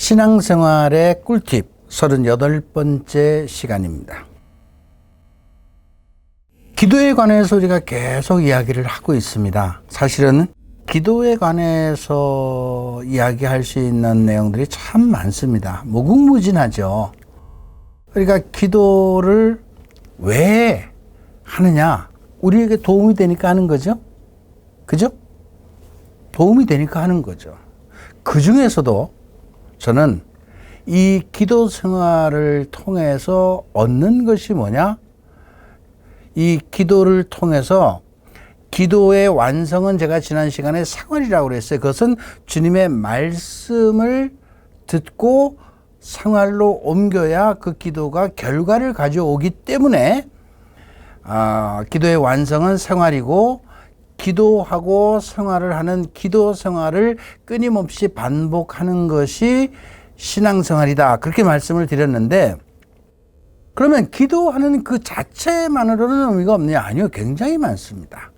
신앙생활의 꿀팁 38번째 시간입니다. 기도에 관해서 우리가 계속 이야기를 하고 있습니다. 사실은 기도에 관해서 이야기할 수 있는 내용들이 참 많습니다. 무궁무진하죠. 그러니까 기도를 왜 하느냐? 우리에게 도움이 되니까 하는 거죠. 그죠? 도움이 되니까 하는 거죠. 그 중에서도 저는 이 기도 생활을 통해서 얻는 것이 뭐냐? 이 기도를 통해서 기도의 완성은 제가 지난 시간에 생활이라고 그랬어요. 그것은 주님의 말씀을 듣고 생활로 옮겨야 그 기도가 결과를 가져오기 때문에 기도의 완성은 생활이고 기도하고 생활을 하는 기도 생활을 끊임없이 반복하는 것이 신앙생활이다. 그렇게 말씀을 드렸는데 그러면 기도하는 그 자체만으로는 의미가 없느냐? 아니요. 굉장히 많습니다.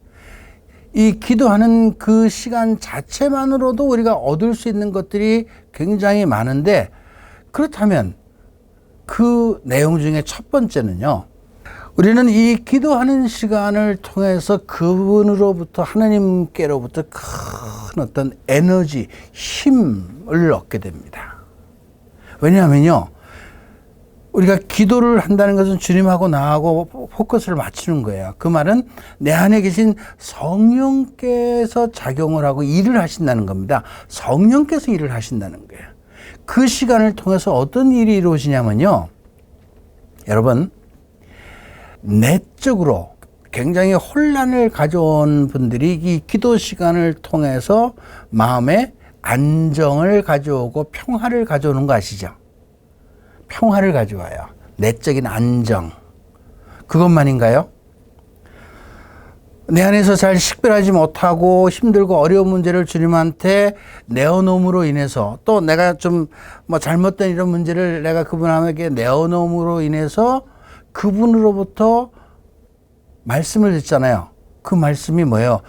이 기도하는 그 시간 자체만으로도 우리가 얻을 수 있는 것들이 굉장히 많은데 그렇다면 그 내용 중에 첫 번째는요. 우리는 이 기도하는 시간을 통해서 그분으로부터 하나님께로부터 큰 어떤 에너지, 힘을 얻게 됩니다. 왜냐하면요. 우리가 기도를 한다는 것은 주님하고 나하고 포커스를 맞추는 거예요. 그 말은 내 안에 계신 성령께서 작용을 하고 일을 하신다는 겁니다. 성령께서 일을 하신다는 거예요. 그 시간을 통해서 어떤 일이 이루어지냐면요. 여러분, 내적으로 굉장히 혼란을 가져온 분들이 이 기도 시간을 통해서 마음에 안정을 가져오고 평화를 가져오는 거 아시죠? 평화를 가져와요. 내적인 안정. 그것만인가요? 내 안에서 잘 식별하지 못하고 힘들고 어려운 문제를 주님한테 내어놓음으로 인해서 또 내가 좀 잘못된 이런 문제를 내가 그분에게 내어놓음으로 인해서 그분으로부터 말씀을 듣잖아요. 그 말씀이 뭐예요?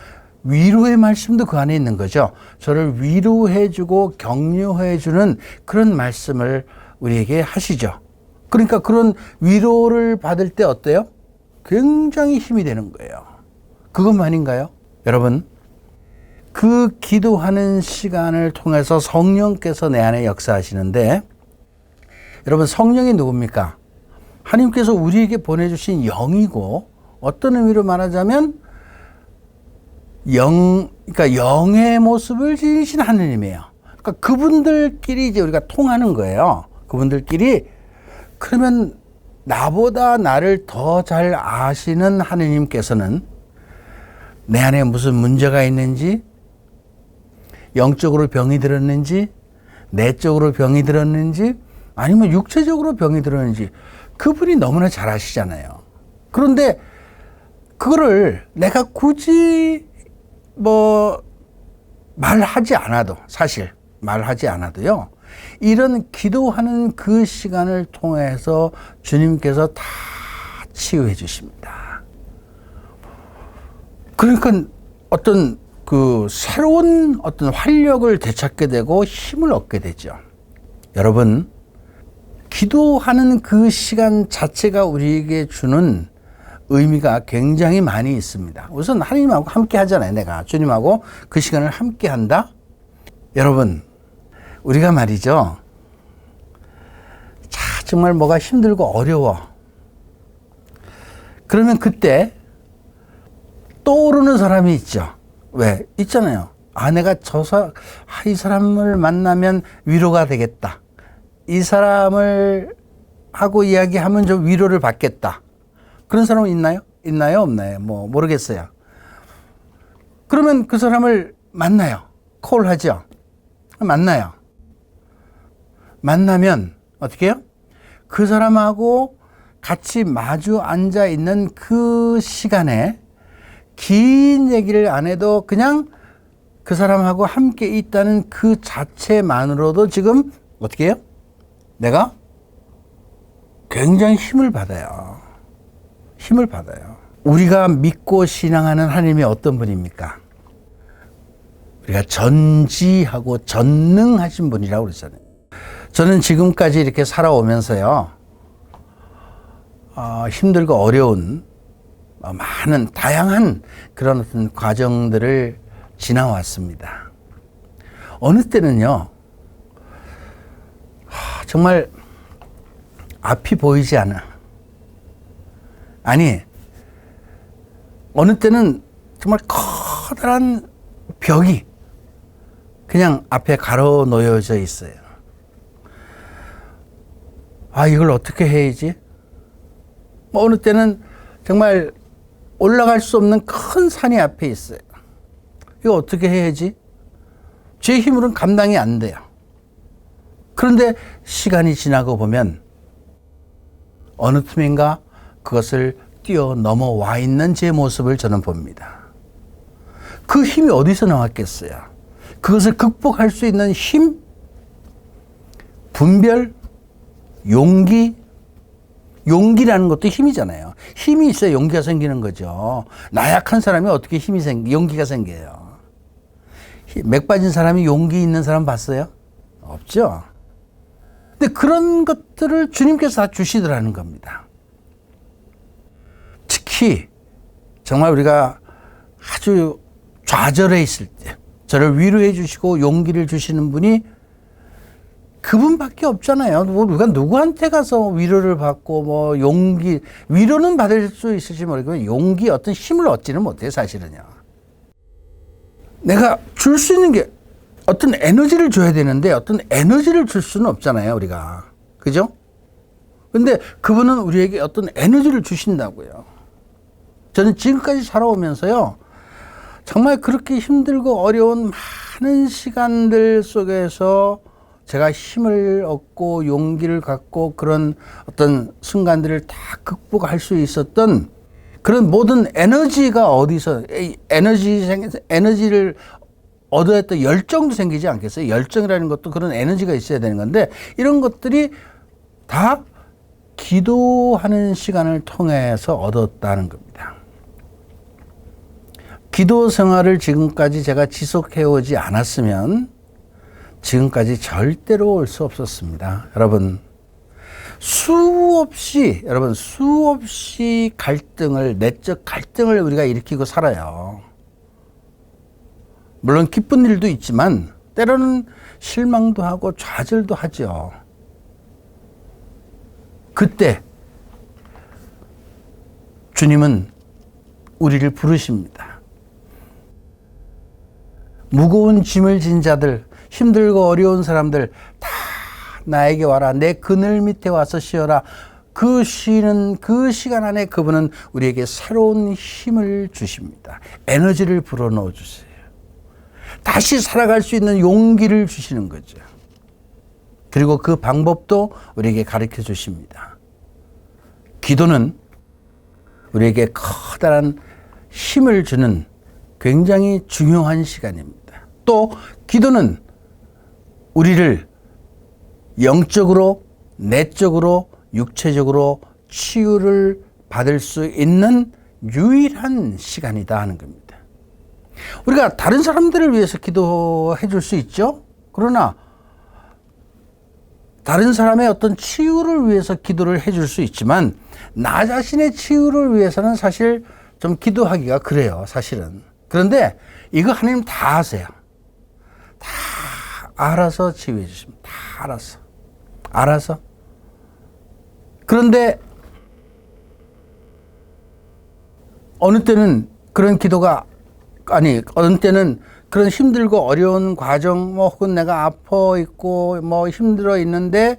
위로의 말씀도 그 안에 있는 거죠. 저를 위로해주고 격려해주는 그런 말씀을 우리에게 하시죠. 그러니까 그런 위로를 받을 때 어때요? 굉장히 힘이 되는 거예요. 그것만인가요? 여러분, 그 기도하는 시간을 통해서 성령께서 내 안에 역사하시는데 여러분, 성령이 누굽니까? 하나님께서 우리에게 보내주신 영이고 어떤 의미로 말하자면 그러니까 영의 모습을 지니신 하나님이에요. 그러니까 그분들끼리 이제 우리가 통하는 거예요. 그분들끼리. 그러면 나보다 나를 더 잘 아시는 하나님께서는 내 안에 무슨 문제가 있는지, 영적으로 병이 들었는지, 내적으로 병이 들었는지, 아니면 육체적으로 병이 들었는지 그분이 너무나 잘 아시잖아요. 그런데 그거를 내가 굳이 말하지 않아도, 사실 말하지 않아도요, 이런 기도하는 그 시간을 통해서 주님께서 다 치유해 주십니다. 그러니까 어떤 그 새로운 어떤 활력을 되찾게 되고 힘을 얻게 되죠. 여러분, 기도하는 그 시간 자체가 우리에게 주는 의미가 굉장히 많이 있습니다. 우선 하나님하고 함께 하잖아요. 내가 주님하고 그 시간을 함께 한다. 여러분, 우리가 말이죠. 정말 뭐가 힘들고 어려워. 그러면 그때 떠오르는 사람이 있죠. 왜? 있잖아요. 내가 이 사람을 만나면 위로가 되겠다. 이 사람을 하고 이야기하면 좀 위로를 받겠다. 그런 사람은 있나요? 있나요? 없나요? 모르겠어요. 그러면 그 사람을 만나요. 콜하죠. 만나요. 만나면 어떻게 해요? 그 사람하고 같이 마주 앉아 있는 그 시간에 긴 얘기를 안 해도 그냥 그 사람하고 함께 있다는 그 자체만으로도 지금 어떻게 해요? 내가 굉장히 힘을 받아요. 힘을 받아요. 우리가 믿고 신앙하는 하나님이 어떤 분입니까? 우리가 전지하고 전능하신 분이라고 그랬잖아요. 저는 지금까지 이렇게 살아오면서요, 힘들고 어려운 많은 다양한 그런 어떤 과정들을 지나왔습니다. 어느 때는요, 정말 앞이 보이지 않아. 아니, 어느 때는 정말 커다란 벽이 그냥 앞에 가로 놓여져 있어요. 이걸 어떻게 해야지? 어느 때는 정말 올라갈 수 없는 큰 산이 앞에 있어요. 이거 어떻게 해야지? 제 힘으로는 감당이 안 돼요. 그런데 시간이 지나고 보면 어느 틈인가 그것을 뛰어넘어와 있는 제 모습을 저는 봅니다. 그 힘이 어디서 나왔겠어요? 그것을 극복할 수 있는 힘, 분별, 용기라는 것도 힘이잖아요. 힘이 있어야 용기가 생기는 거죠. 나약한 사람이 어떻게 용기가 생겨요? 맥 빠진 사람이 용기 있는 사람 봤어요? 없죠. 근데 그런 것들을 주님께서 다 주시더라는 겁니다. 특히 정말 우리가 아주 좌절해 있을 때 저를 위로해 주시고 용기를 주시는 분이 그분밖에 없잖아요. 우리가 누구한테 가서 위로를 받고 위로는 받을 수 있을지 모르겠지만 용기, 어떤 힘을 얻지는 못해요, 사실은요. 내가 줄 수 있는 게 어떤 에너지를 줘야 되는데 어떤 에너지를 줄 수는 없잖아요, 우리가. 그죠? 근데 그분은 우리에게 어떤 에너지를 주신다고요. 저는 지금까지 살아오면서요, 정말 그렇게 힘들고 어려운 많은 시간들 속에서 제가 힘을 얻고 용기를 갖고 그런 어떤 순간들을 다 극복할 수 있었던 그런 모든 에너지가 어디서, 에너지를 얻어야 또 열정도 생기지 않겠어요? 열정이라는 것도 그런 에너지가 있어야 되는 건데, 이런 것들이 다 기도하는 시간을 통해서 얻었다는 겁니다. 기도 생활을 지금까지 제가 지속해 오지 않았으면 지금까지 절대로 올 수 없었습니다. 여러분, 수없이 내적 갈등을 우리가 일으키고 살아요. 물론 기쁜 일도 있지만 때로는 실망도 하고 좌절도 하죠. 그때 주님은 우리를 부르십니다. 무거운 짐을 진 자들, 힘들고 어려운 사람들 다 나에게 와라. 내 그늘 밑에 와서 쉬어라. 그 쉬는 그 시간 안에 그분은 우리에게 새로운 힘을 주십니다. 에너지를 불어넣어 주세요. 다시 살아갈 수 있는 용기를 주시는 거죠. 그리고 그 방법도 우리에게 가르쳐 주십니다. 기도는 우리에게 커다란 힘을 주는 굉장히 중요한 시간입니다. 또 기도는 우리를 영적으로, 내적으로, 육체적으로 치유를 받을 수 있는 유일한 시간이다 하는 겁니다. 우리가 다른 사람들을 위해서 기도해 줄 수 있죠. 그러나 다른 사람의 어떤 치유를 위해서 기도를 해 줄 수 있지만 나 자신의 치유를 위해서는 사실 좀 기도하기가 그래요, 사실은. 그런데 이거 하나님 다 아세요. 다 알아서 치유해 주십니다. 다 알아서. 그런데 어느 때는 그런 기도가 어느 때는 그런 힘들고 어려운 과정, 혹은 내가 아파 있고 힘들어 있는데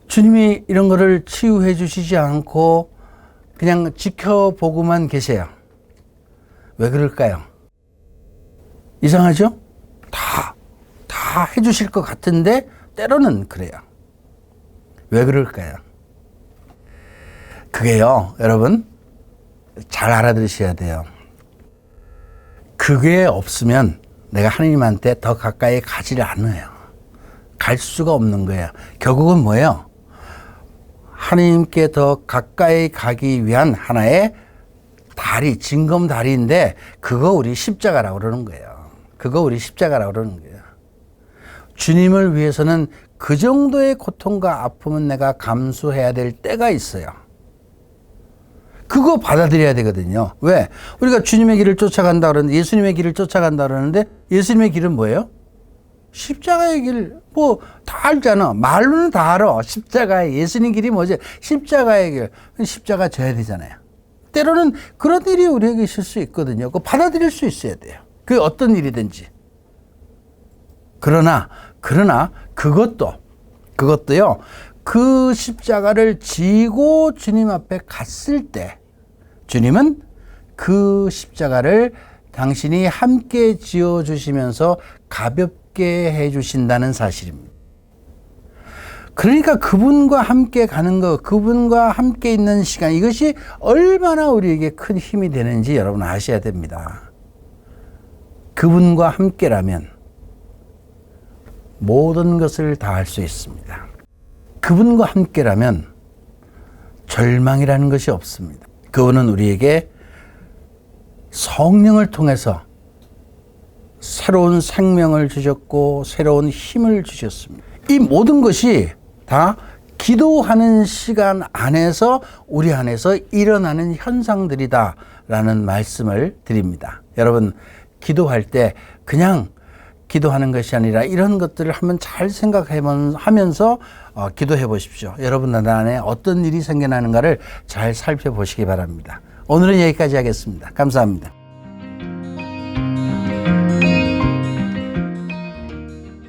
주님이 이런 거를 치유해 주시지 않고 그냥 지켜보고만 계세요. 왜 그럴까요? 이상하죠? 다 해주실 것 같은데 때로는 그래요. 왜 그럴까요? 그게요, 여러분, 잘 알아들으셔야 돼요. 그게 없으면 내가 하나님한테 더 가까이 가지를 않아요. 갈 수가 없는 거예요. 결국은 뭐예요? 하나님께 더 가까이 가기 위한 하나의 다리, 징검다리인데 그거 우리 십자가라고 그러는 거예요. 주님을 위해서는 그 정도의 고통과 아픔은 내가 감수해야 될 때가 있어요. 그거 받아들여야 되거든요. 왜? 우리가 주님의 길을 쫓아간다 그러는데, 예수님의 길을 쫓아간다 그러는데, 예수님의 길은 뭐예요? 십자가의 길. 뭐 다 알잖아. 말로는 다 알아. 십자가의, 예수님 길이 뭐지? 십자가의 길. 십자가 져야 되잖아요. 때로는 그런 일이 우리에게 있을 수 있거든요. 그거 받아들일 수 있어야 돼요. 그게 어떤 일이든지. 그러나 그것도요, 그 십자가를 지고 주님 앞에 갔을 때, 주님은 그 십자가를 당신이 함께 지어주시면서 가볍게 해주신다는 사실입니다. 그러니까 그분과 함께 가는 것, 그분과 함께 있는 시간, 이것이 얼마나 우리에게 큰 힘이 되는지 여러분 아셔야 됩니다. 그분과 함께라면 모든 것을 다 할 수 있습니다. 그분과 함께라면 절망이라는 것이 없습니다. 그분은 우리에게 성령을 통해서 새로운 생명을 주셨고 새로운 힘을 주셨습니다. 이 모든 것이 다 기도하는 시간 안에서 우리 안에서 일어나는 현상들이다라는 말씀을 드립니다. 여러분, 기도할 때 그냥 기도하는 것이 아니라 이런 것들을 한번 잘 생각하면서 기도해 보십시오. 여러분 안에 어떤 일이 생겨나는가를 잘 살펴보시기 바랍니다. 오늘은 여기까지 하겠습니다. 감사합니다.